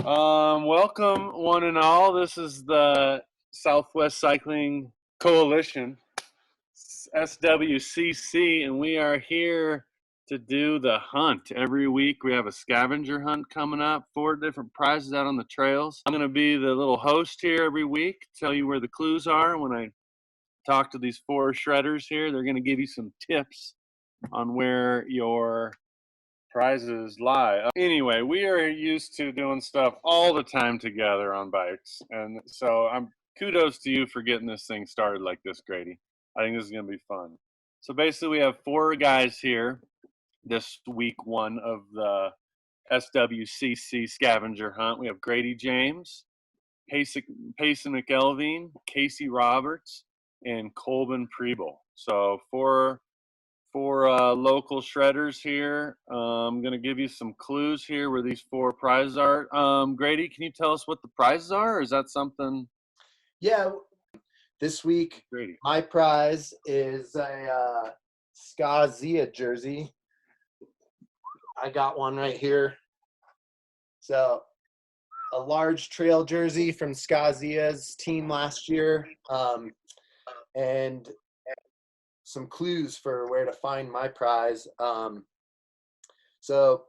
Welcome one and all. This is the Southwest Cycling Coalition, SWCC, and we are here to do the hunt. Every week we have a scavenger hunt coming up, 4 different prizes out on the trails. I'm going to be the little host here every week, tell you where the clues are. When I talk to these 4 shredders here, they're going to give you some tips on where your prizes lie. Anyway, we are used to doing stuff all the time together on bikes, and so I'm kudos to you for getting this thing started like this, Grady. I think this is going to be fun. So basically, we have 4 guys here this week 1 of the SWCC Scavenger Hunt. We have Grady James, Payson McElveen, Casey Roberts, and Kolben Preble. So 4 local shredders here. I'm going to give you some clues here where these 4 prizes are. Grady, can you tell us what the prizes are, or is that something? Yeah, this week, Grady, my prize is a Ska Zia jersey. I got one right here. So, a large trail jersey from Ska Zia's team last year, and some clues for where to find my prize. So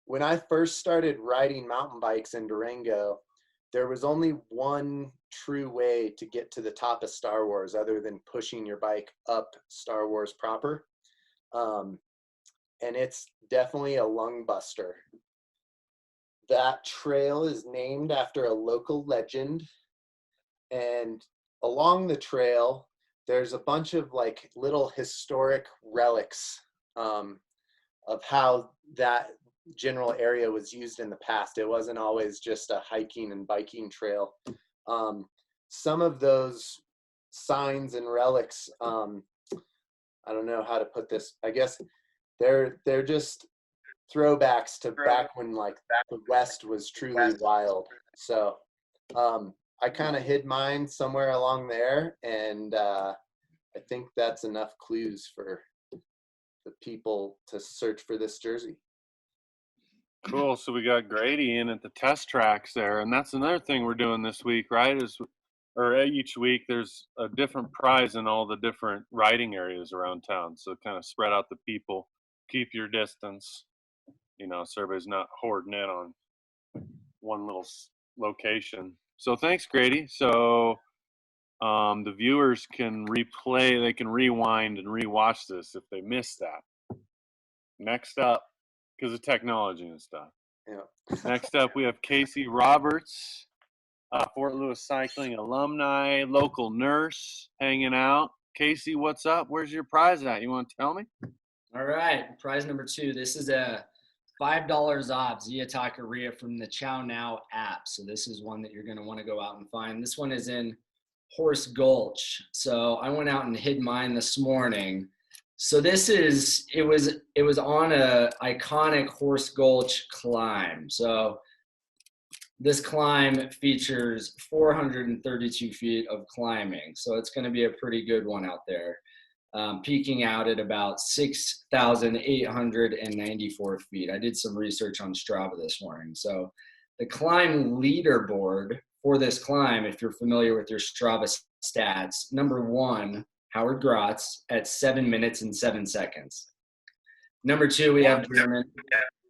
when I first started riding mountain bikes in Durango, there was only one true way to get to the top of Star Wars other than pushing your bike up Star Wars proper. And it's definitely a lung buster. That trail is named after a local legend. And along the trail, there's a bunch of like little historic relics of how that general area was used in the past. It wasn't always just a hiking and biking trail. Some of those signs and relics, I don't know how to put this. I guess they're just throwbacks to back when like the West was truly wild. So I kind of hid mine somewhere along there, and I think that's enough clues for the people to search for this jersey. cool. So we got Grady in at the test tracks there, and that's another thing we're doing this week, right? Or each week there's a different prize in all the different riding areas around town. So kind of spread out the people, keep your distance, so everybody's not hoarding in on one little location. So thanks, Grady. So the viewers can replay, they can rewind and rewatch this if they missed that. Next up, because of technology and stuff. Yeah. Next up, we have Casey Roberts, Fort Lewis Cycling alumni, local nurse, hanging out. Casey, what's up? Where's your prize at? You want to tell me? All right, prize number 2. This is a $5 off Zia Taqueria from the ChowNow app. So this is one that you're going to want to go out and find. This one is in Horse Gulch. So I went out and hid mine this morning. So it was on a iconic Horse Gulch climb. So this climb features 432 feet of climbing. So it's going to be a pretty good one out there. Peaking out at about 6,894 feet. I did some research on Strava this morning. So the climb leaderboard for this climb, if you're familiar with your Strava stats, number 1, Howard Grotz at 7 minutes and 7 seconds. Number 2, we have German.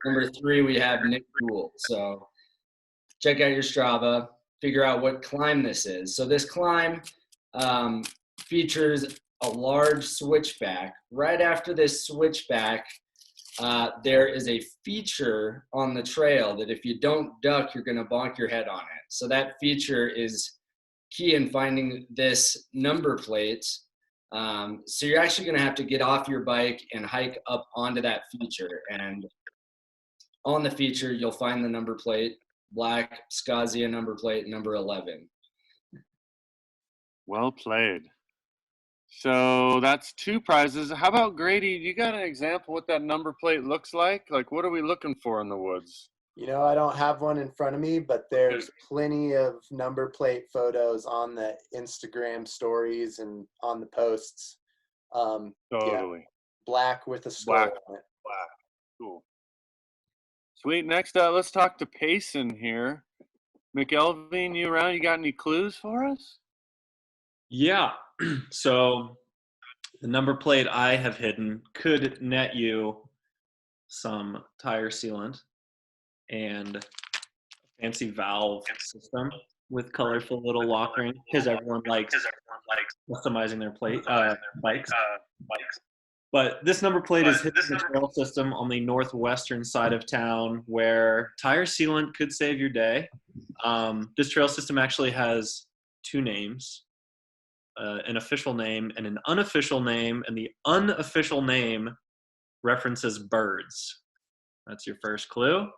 Number 3, we have Nick Gould. So check out your Strava, figure out what climb this is. So this climb features a large switchback. Right after this switchback, there is a feature on the trail that if you don't duck, you're going to bonk your head on it. So that feature is key in finding this number plate. So you're actually going to have to get off your bike and hike up onto that feature. And on the feature, you'll find the number plate, black Ska Zia number plate, number 11. Well played. So that's 2 prizes. How about Grady? You got an example what that number plate looks like? Like, what are we looking for in the woods? I don't have one in front of me, but there's plenty of number plate photos on the Instagram stories and on the posts. Totally. Yeah, black with a skull on it. Black. Cool. Sweet. Next up, let's talk to Payson here. McElveen, you around? You got any clues for us? Yeah. So the number plate I have hidden could net you some tire sealant and a fancy valve system with colorful little lock ring because everyone likes customizing their bikes. But this number plate is hidden in the trail system on the northwestern side of town where tire sealant could save your day. This trail system actually has two names, an official name and an unofficial name, and the unofficial name references birds. That's your first clue.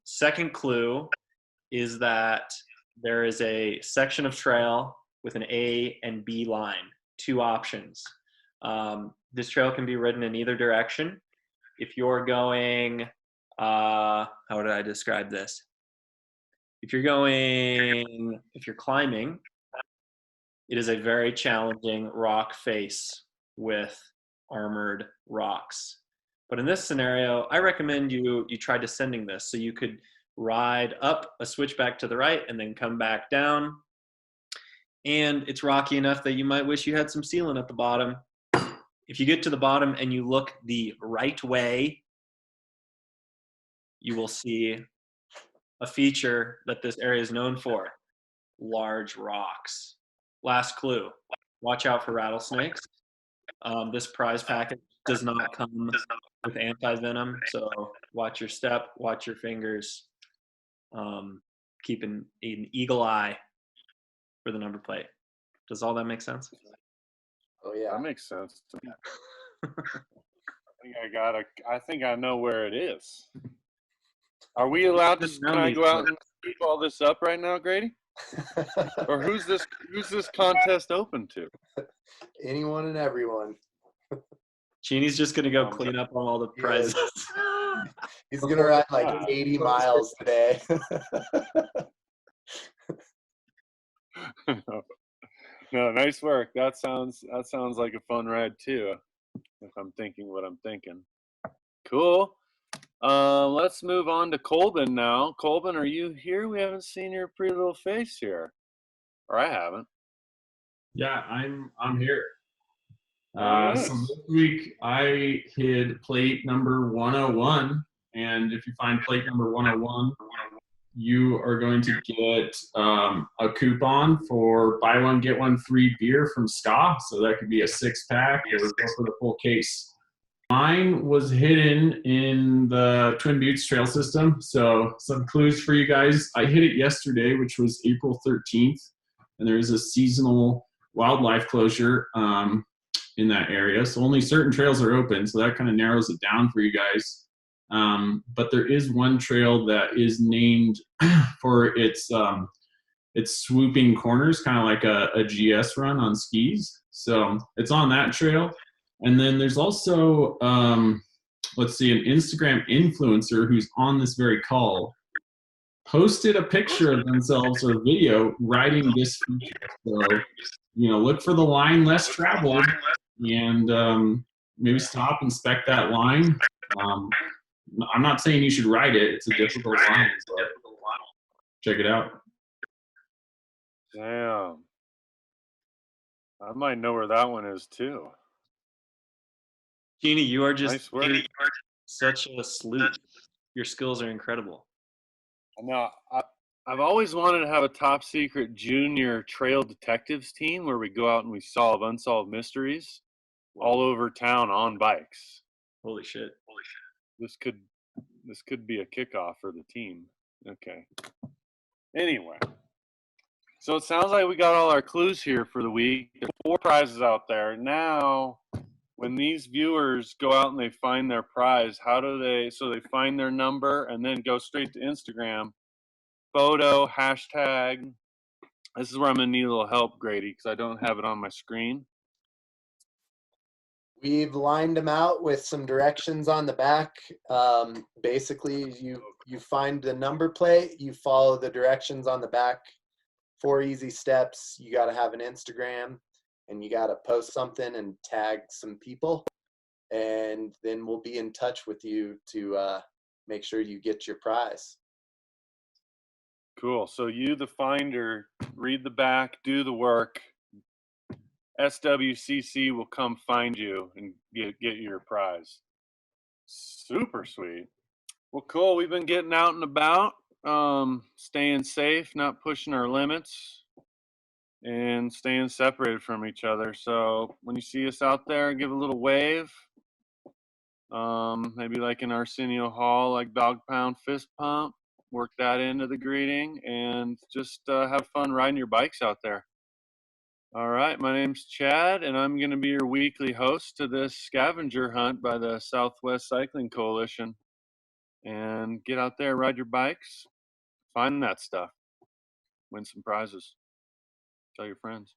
Second clue is that there is a section of trail with an A and B line, two options. This trail can be ridden in either direction. If you're going, how would I describe this? If you're climbing, it is a very challenging rock face with armored rocks. But in this scenario, I recommend you try descending this. So you could ride up a switchback to the right and then come back down. And it's rocky enough that you might wish you had some sealant at the bottom. If you get to the bottom and you look the right way, you will see a feature that this area is known for: large rocks. Last clue, watch out for rattlesnakes. This prize package does not come with anti-venom, so watch your step, watch your fingers. Keep an eagle eye for the number plate. Does all that make sense? Oh yeah, That makes sense to me. I think I know where it is. Are we allowed to? Can I go out and keep all this up right now, Grady? Or who's this contest open to? Anyone and everyone. Cheeney's just gonna go clean up on all the prizes. He's gonna ride like 80 miles today. No, nice work. That sounds like a fun ride too. If I'm thinking what I'm thinking. Cool. Let's move on to Kolben now. Kolben, are you here? We haven't seen your pretty little face here, or I haven't. Yeah, I'm here. Nice. So this week I hid plate number 101, and if you find plate number 101, you are going to get a coupon for buy one get one free beer from Ska. So that could be a 6-pack or go for the full case. Mine was hidden in the Twin Buttes trail system. So some clues for you guys. I hit it yesterday, which was April 13th, and there is a seasonal wildlife closure in that area. So only certain trails are open. So that kind of narrows it down for you guys. But there is one trail that is named for its swooping corners, kind of like a GS run on skis. So it's on that trail. And then there's also, let's see, an Instagram influencer who's on this very call posted a picture of themselves or video riding this feature. So, look for the line less traveled and maybe stop and spec that line. I'm not saying you should ride it. It's a difficult line, but check it out. Damn. I might know where that one is too. Cheeney, you are just Nice work. such a sleuth. Your skills are incredible. No, I've always wanted to have a top secret junior trail detectives team where we go out and we solve unsolved mysteries all over town on bikes. Holy shit. This could be a kickoff for the team. Okay. Anyway, so it sounds like we got all our clues here for the week. There's 4 prizes out there. Now, when these viewers go out and they find their prize, so they find their number and then go straight to Instagram, photo, hashtag. This is where I'm going to need a little help, Grady, because I don't have it on my screen. We've lined them out with some directions on the back. Basically, you find the number plate, you follow the directions on the back. 4 easy steps. You got to have an Instagram, and you got to post something and tag some people. And then we'll be in touch with you to make sure you get your prize. Cool. So you, the finder, read the back, do the work. SWCC will come find you and get your prize. Super sweet. Well, cool. We've been getting out and about, staying safe, not pushing our limits, and staying separated from each other. So when you see us out there, give a little wave. Maybe like in Arsenio Hall, like dog pound, fist pump. Work that into the greeting, and just have fun riding your bikes out there. All right, my name's Chad, and I'm going to be your weekly host to this scavenger hunt by the Southwest Cycling Coalition. And get out there, ride your bikes, find that stuff, win some prizes. Tell your friends.